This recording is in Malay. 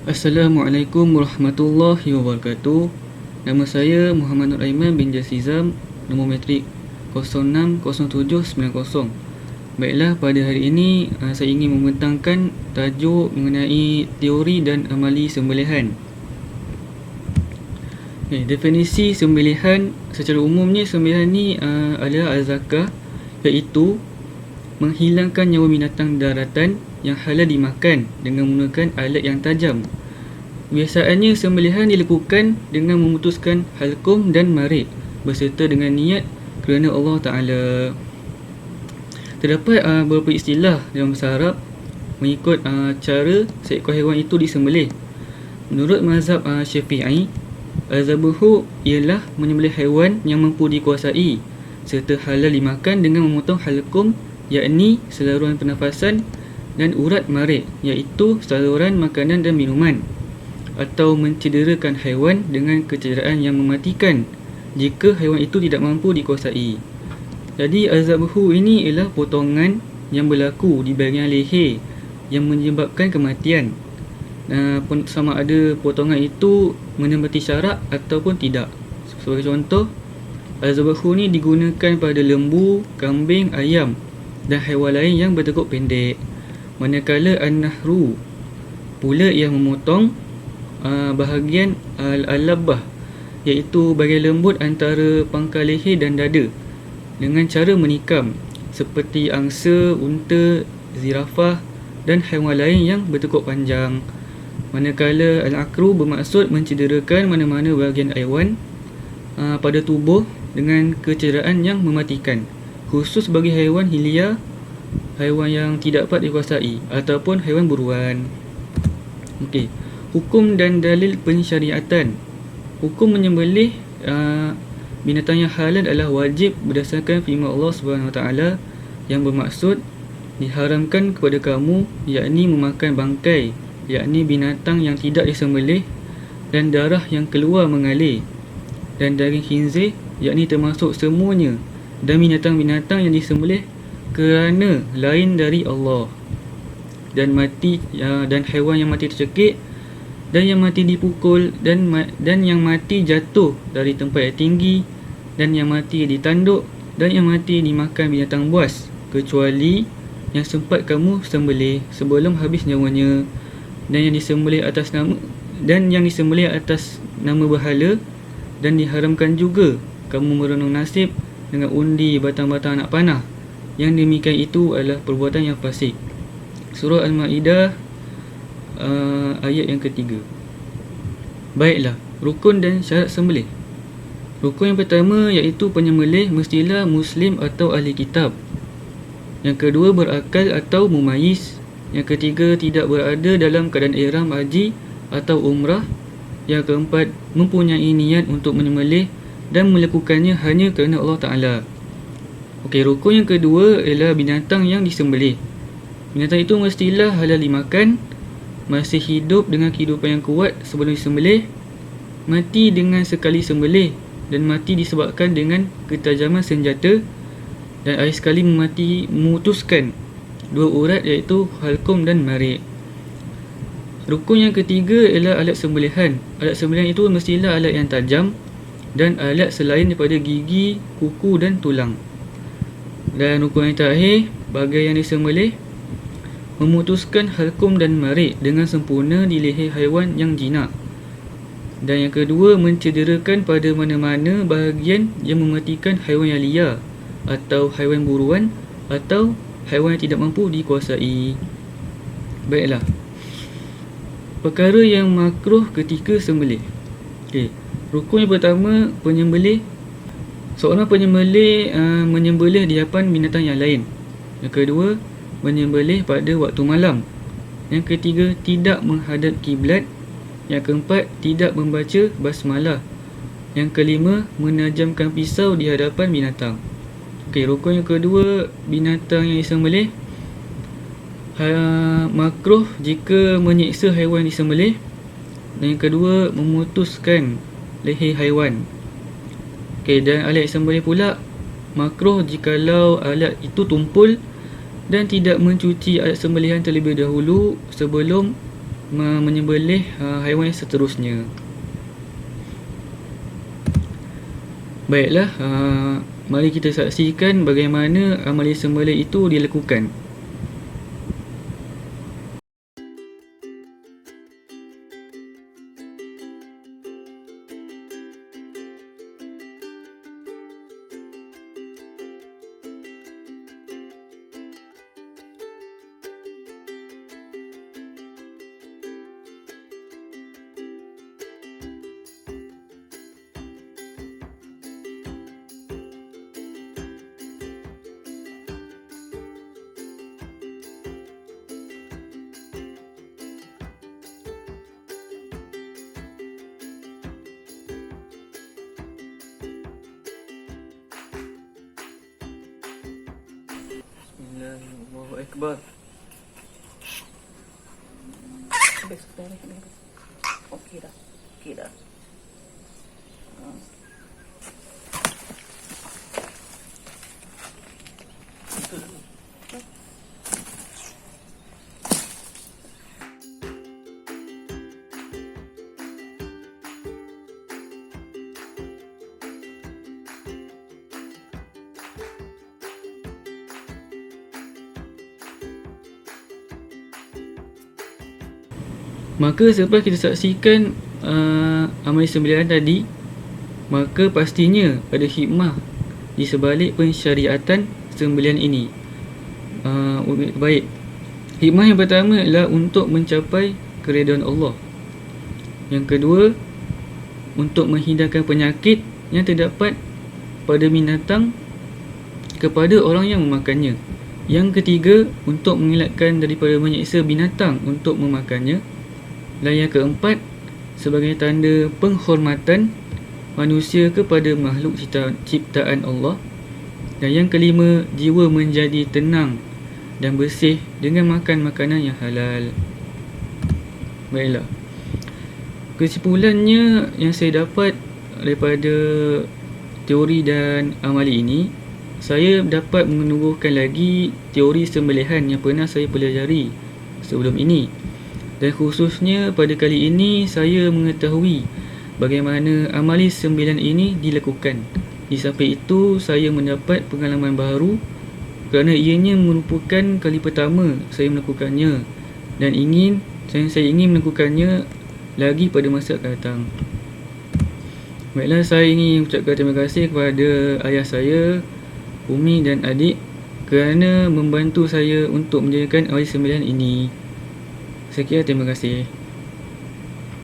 Assalamualaikum warahmatullahi wabarakatuh. Nama saya Muhammad Nur Aiman bin Jasizam, nombor metrik 060790. Baiklah, pada hari ini saya ingin membentangkan tajuk mengenai teori dan amali sembelihan. Definisi sembelihan secara umumnya, sembelihan ni adalah al-zakah, iaitu menghilangkan nyawa binatang daratan yang halal dimakan dengan menggunakan alat yang tajam. Biasanya sembelihan dilakukan dengan memutuskan halqum dan marid berserta dengan niat kerana Allah Ta'ala. Terdapat beberapa istilah dalam bahasa Arab mengikut cara seekor haiwan itu disembelih. Menurut mazhab Syafi'i, al-zabuhu ialah menyembelih haiwan yang mampu dikuasai serta halal dimakan dengan memotong halqum, yakni saluran pernafasan, dan urat marid, iaitu saluran makanan dan minuman, atau mencederakan haiwan dengan kecederaan yang mematikan jika haiwan itu tidak mampu dikuasai. Jadi al-zabhu ini ialah potongan yang berlaku di bahagian leher yang menyebabkan kematian. Sama ada potongan itu menempati syarak ataupun tidak. Sebagai contoh, al-zabhu ini digunakan pada lembu, kambing, ayam dan haiwan lain yang bertekuk pendek. Manakala an-nahru pula yang memotong bahagian al-labbah, iaitu bahagian lembut antara pangkal leher dan dada dengan cara menikam, seperti angsa, unta, zirafah dan haiwan lain yang bertekuk panjang. Manakala al-akru bermaksud mencederakan mana-mana bahagian haiwan pada tubuh dengan kecederaan yang mematikan, khusus bagi haiwan hilia, haiwan yang tidak dapat dikuasai ataupun haiwan buruan. Hukum dan dalil pensyariatan. Hukum menyembelih binatang yang halal adalah wajib berdasarkan firman Allah SWT yang bermaksud diharamkan kepada kamu, yakni memakan bangkai, yakni binatang yang tidak disembelih, dan darah yang keluar mengalir, dan daging khinzir, yakni termasuk semuanya, dan binatang-binatang yang disembelih kerana lain dari Allah, dan mati dan haiwan yang mati tercekik, dan yang mati dipukul, dan yang mati jatuh dari tempat yang tinggi, dan yang mati ditanduk, dan yang mati dimakan binatang buas, kecuali yang sempat kamu sembelih sebelum habis nyawanya, dan yang disembelih atas nama berhala, dan diharamkan juga kamu merenung nasib dengan undi batang-batang anak panah. Yang demikian itu adalah perbuatan yang fasik. Surah Al-Ma'idah ayat yang ketiga. Baiklah, rukun dan syarat sembelih. Rukun yang pertama iaitu penyembelih mestilah Muslim atau ahli kitab. Yang kedua, berakal atau mumayyiz. Yang ketiga, tidak berada dalam keadaan ihram haji atau umrah. Yang keempat, mempunyai niat untuk menyembelih dan melakukannya hanya kerana Allah Ta'ala. Rukun yang kedua ialah binatang yang disembelih. Binatang itu mestilah halal dimakan, masih hidup dengan kehidupan yang kuat sebelum disembelih, mati dengan sekali sembelih, dan mati disebabkan dengan ketajaman senjata, dan akhir sekali memutuskan dua urat, iaitu halqum dan marid. Rukun yang ketiga ialah alat sembelihan. Alat sembelihan itu mestilah alat yang tajam dan alat selain daripada gigi, kuku dan tulang. Dan rukun yang terakhir, bahagian yang disembelih memutuskan halqum dan marid dengan sempurna di leher haiwan yang jinak. Dan yang kedua, mencederakan pada mana-mana bahagian yang mematikan haiwan yang liar atau haiwan buruan atau haiwan yang tidak mampu dikuasai. Baiklah, perkara yang makruh ketika sembelih. Rukun yang pertama, penyembelih. Seorang penyembelih menyembelih di hadapan binatang yang lain. Yang kedua, menyembelih pada waktu malam. Yang ketiga, tidak menghadap kiblat. Yang keempat, tidak membaca basmalah. Yang kelima, menajamkan pisau di hadapan binatang. Rukun yang kedua, binatang yang disembelih makruh jika menyiksa haiwan disembelih. Dan yang kedua, memutuskan leher haiwan. Dan alat sembelih pula makruh jikalau alat itu tumpul dan tidak mencuci alat sembelihan terlebih dahulu sebelum menyembelih haiwan seterusnya. Baiklah, mari kita saksikan bagaimana amalan sembelih itu dilakukan. Bismillahirrahmanirrahim. Okey dah. Okey dah. Maka selepas kita saksikan amalan sembelihan tadi, maka pastinya ada hikmah di sebalik pensyariatan sembelihan ini. Baik, hikmah yang pertama adalah untuk mencapai keridhaan Allah. Yang kedua, untuk menghindarkan penyakit yang terdapat pada binatang kepada orang yang memakannya. Yang ketiga, untuk mengelakkan daripada menyiksa binatang untuk memakannya. Dan yang keempat, sebagai tanda penghormatan manusia kepada makhluk ciptaan Allah. Dan yang kelima, jiwa menjadi tenang dan bersih dengan makan makanan yang halal. Baiklah, kesimpulannya yang saya dapat daripada teori dan amali ini, saya dapat menubuhkan lagi teori sembelihan yang pernah saya pelajari sebelum ini. Dan khususnya pada kali ini saya mengetahui bagaimana amalan sembelihan ini dilakukan. Di samping itu, saya mendapat pengalaman baru kerana ianya merupakan kali pertama saya melakukannya, dan saya ingin melakukannya lagi pada masa akan datang. Baiklah, saya ingin ucapkan terima kasih kepada ayah saya, umi dan adik kerana membantu saya untuk menjalankan amalan sembelihan ini. Sekian, terima kasih.